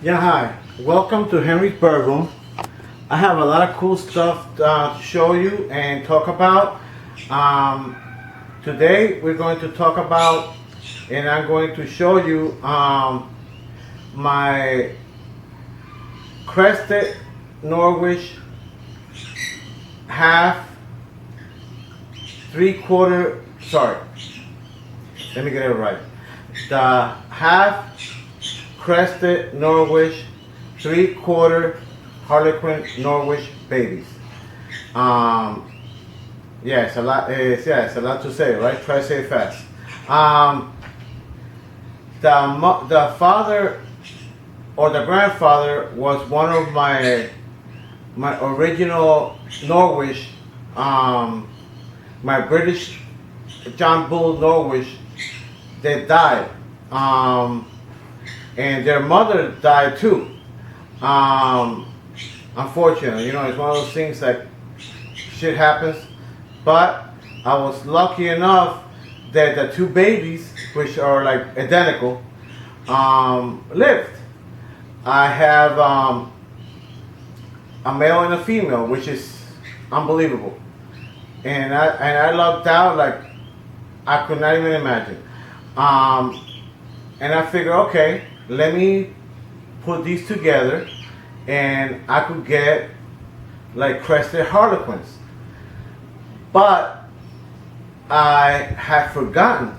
Yeah, hi. Welcome to Henry's Bird Room. I have a lot of cool stuff to show you and talk about. Today we're going to talk about, and I'm going to show you my Crested Norwich half, 3/4, sorry, let me get it right. The half Crested Norwich 3/4 Harlequin Norwich babies. Yeah, it's a lot. It's a lot to say, right? Try to say it fast. The father or the grandfather was one of my original Norwich, my British John Bull Norwich. They died, and their mother died too. Unfortunately, it's one of those things that shit happens. But I was lucky enough that the two babies, which are like identical, lived. I have a male and a female, which is unbelievable, and I lucked out like I could not even imagine. And I figured, okay, let me put these together, and I could get like crested harlequins. But I had forgotten,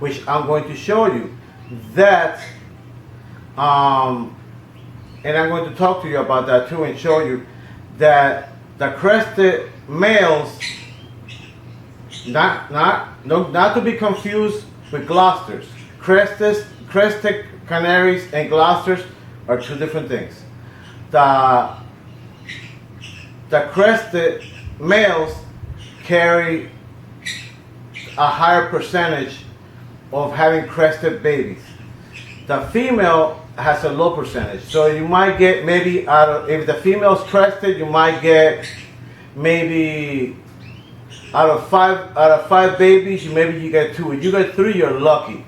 which I'm going to show you, that, and I'm going to talk to you about that too and show you that the crested males, not to be confused with Gloucesters. Crested canaries and Gloucesters are two different things. The crested males carry a higher percentage of having crested babies. The female has a low percentage, so you might get maybe if the female's crested, you might get maybe out of five babies, maybe you get 2. If you get 3, you're lucky.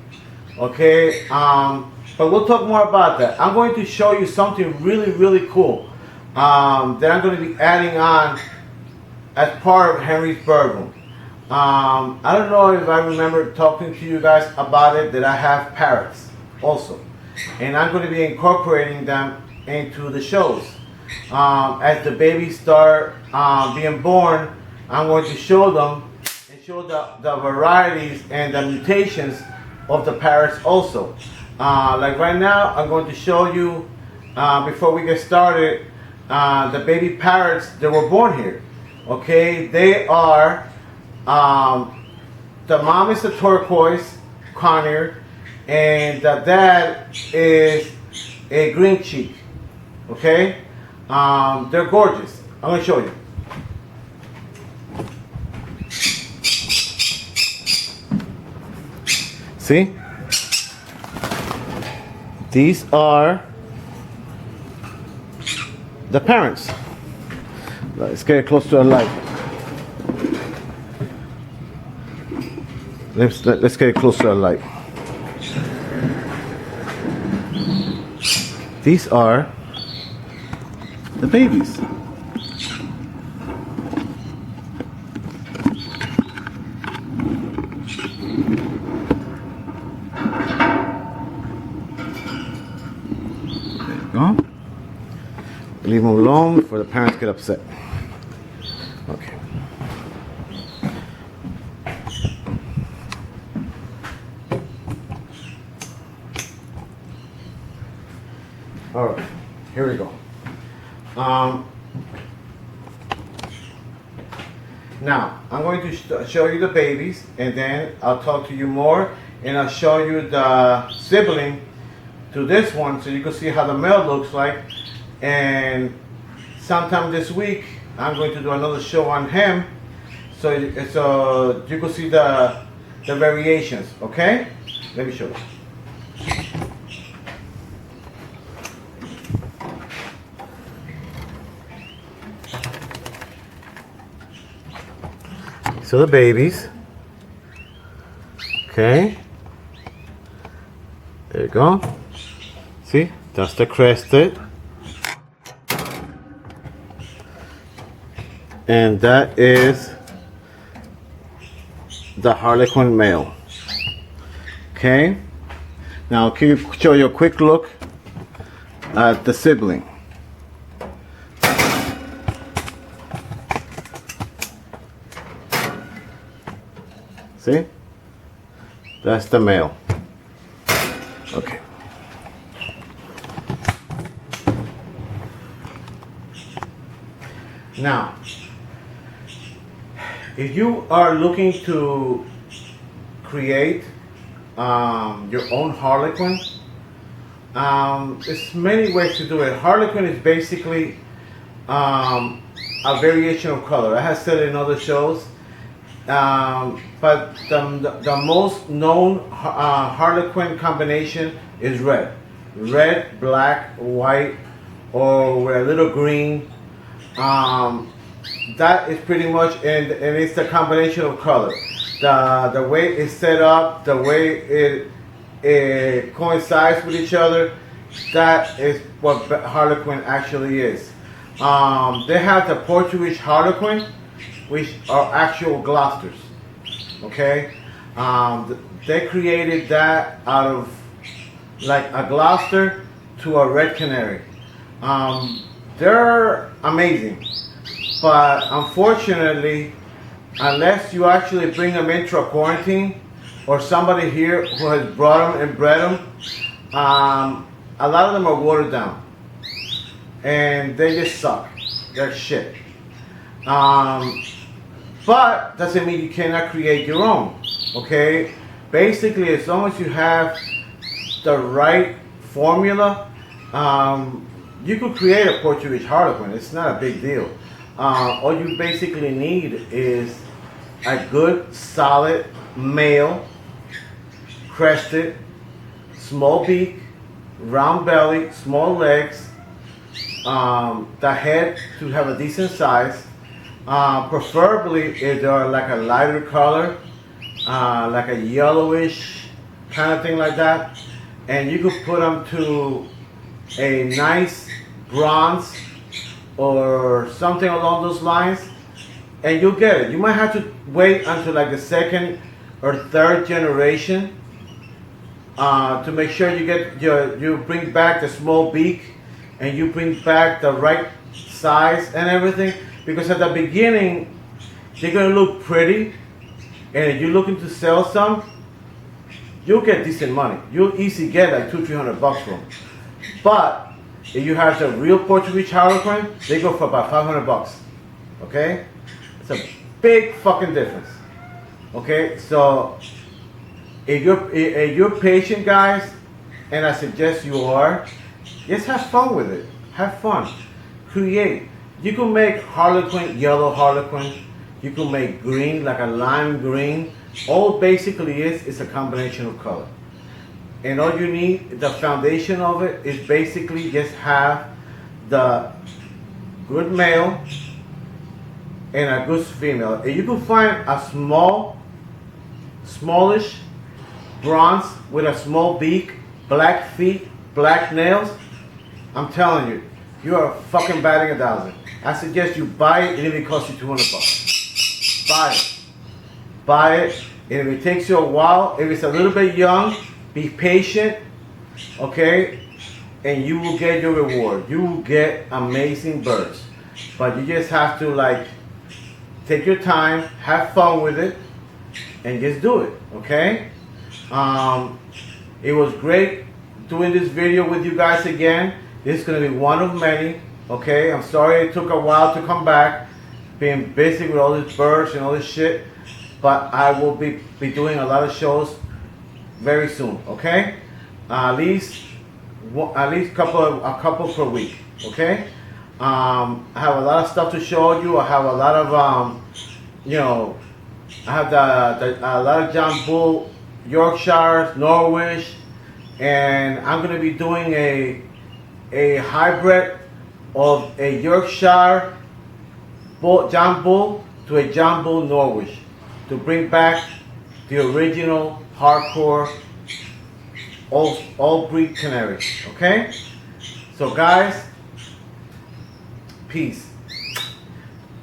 Okay, but we'll talk more about that. I'm going to show you something really, really cool that I'm going to be adding on as part of Henry's Bird Room. I don't know if I remember talking to you guys about it, that I have parrots also. And I'm going to be incorporating them into the shows. As the babies start being born, I'm going to show them and show the varieties and the mutations of the parrots also. Like right now, I'm going to show you, before we get started, the baby parrots that were born here. Okay, they are, the mom is a turquoise conure, and the dad is a green cheek. Okay, they're gorgeous. I'm going to show you. See? These are the parents. Let's get close to the light. Let's get close to the light. These are the babies. Leave them alone before the parents get upset. Okay. All right. Here we go. Now I'm going to show you the babies, and then I'll talk to you more, and I'll show you the sibling to this one, so you can see how the male looks like. And sometime this week, I'm going to do another show on him, so you can see the variations. Okay? Let me show you. So the babies. Okay. There you go. See? That's the Crested. And that is the Harlequin male. Okay. Now, can you show you a quick look at the sibling? See? That's the male. Okay. Now, if you are looking to create your own Harlequin, there's many ways to do it. Harlequin is basically a variation of color. I have said it in other shows, but the most known Harlequin combination is red. Red, black, white, or with a little green. That is pretty much, and it's the combination of color. The way it's set up, the way it coincides with each other, that is what Harlequin actually is. They have the Portuguese Harlequin, which are actual Gloucesters. Okay, they created that out of like a Gloucester to a red canary. They're amazing, but unfortunately, unless you actually bring them into a quarantine or somebody here who has brought them and bred them, a lot of them are watered down and they just suck. They're shit. But doesn't mean you cannot create your own. Okay, basically, as long as you have the right formula, you could create a Portuguese Harlequin. It's not a big deal. All you basically need is a good, solid male, crested, small beak, round belly, small legs, the head to have a decent size. Preferably if they are like a lighter color, like a yellowish kind of thing like that. And you could put them to a nice bronze or something along those lines, and you'll get it. You might have to wait until like the second or third generation to make sure you get you bring back the small beak and you bring back the right size and everything. Because at the beginning, they're gonna look pretty, and if you're looking to sell some, you'll get decent money. You'll easily get like $200-300 for them. But if you have the real Portuguese Harlequin, they go for about $500. Okay, it's a big fucking difference. Okay, so if you're patient, guys, and I suggest you are, just have fun with it. Have fun, create. You can make Harlequin, yellow Harlequin. You can make green, like a lime green. All basically is a combination of color. And all you need, the foundation of it, is basically just have the good male and a good female. And you can find a smallish bronze with a small beak, black feet, black nails. I'm telling you, you are fucking batting 1,000. I suggest you buy it, and if it costs you $200. Buy it. Buy it, and if it takes you a while, if it's a little bit young, be patient, okay? And you will get your reward. You will get amazing birds. But you just have to like take your time, have fun with it, and just do it, okay? It was great doing this video with you guys again. This is going to be one of many, okay? I'm sorry it took a while to come back, being busy with all these birds and all this shit, but I will be doing a lot of shows very soon, okay? At least a couple per week, okay? I have a lot of stuff to show you. I have a lot of I have a lot of John Bull, Yorkshires, Norwich, and I'm gonna be doing a hybrid of a Yorkshire John Bull to a John Bull Norwich to bring back the original hardcore all breed canaries. Okay, So guys, peace.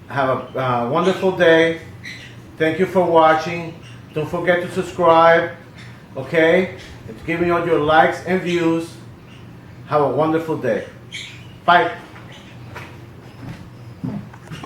Have a wonderful day. Thank you for watching. Don't forget to subscribe. Okay? And give me all your likes and views. Have a wonderful day. Bye.